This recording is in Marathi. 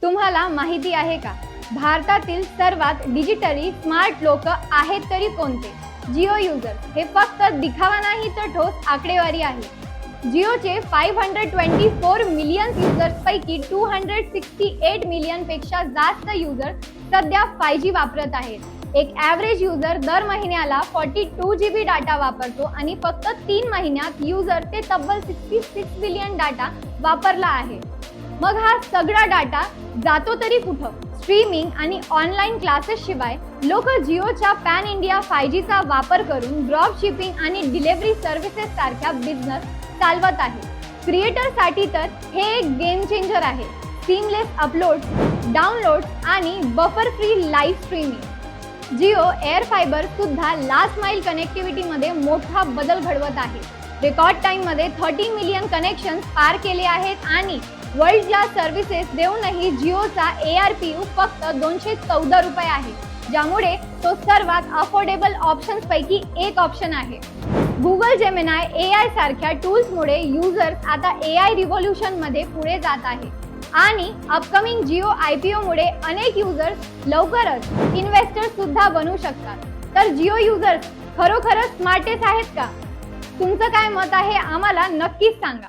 तुम्हाला माहिती आहे का, भारतातील सर्वात डिजिटली स्मार्ट लोक आहेत तरी कोणते? जिओ युजर्स. हे फक्त दिखावा नाही तर ठोस आकडेवारी आहे. जिओचे 524 मिलियन युजर्स पैकी 268 मिलियन पेक्षा जास्त युजर सध्या 5G वापरत आहेत. एक ॲव्हरेज युजर दर महिन्याला 42 GB डाटा वापरतो आणि फक्त 3 महिन्यात युजर ते तब्बल 66 बिलियन डाटा वापरला आहे. मग हा सगळा डाटा जातो तरी कुठं? स्ट्रीमिंग आणि ऑनलाईन क्लासेस शिवाय लोक जिओच्या पॅन इंडिया 5Gचा वापर करून ड्रॉप शिपिंग आणि डिलिव्हरी सर्व्हिसेस सारख्या बिझनेस चालवत आहे. क्रिएटरसाठी तर हे एक गेम चेंजर आहे. सीमलेस अपलोड, डाउनलोड आणि buffer free live streaming. Jio air fibre सुद्धा लास्ट माइल कनेक्टिव्हिटीमध्ये मोठा बदल घडवत आहे. रेकॉर्ड टाइममध्ये 30 मिलियन कनेक्शन्स पार केले आहेत आणि वर्ल्ड क्लास सर्व्हिसेस देऊनही जिओचा ARPU फक्त 214 रुपये आहे, ज्यामुळे तो सर्वात अफोर्डेबल ऑप्शन्स पैकी एक ऑप्शन आहे. गुगल जेमिनाय AI सारख्या टूल्समुळे युजर्स आता AI रिव्होल्यूशन मध्ये पुढे जात आहे आणि अपकमिंग जिओ IPO मुळे अनेक युजर्स लवकरच इन्व्हेस्टर्स सुद्धा बनू शकतात. तर जिओ युजर्स खरोखरच स्मार्टेस्ट आहेत का? तुमचं काय मत आहे आम्हाला नक्कीच सांगा.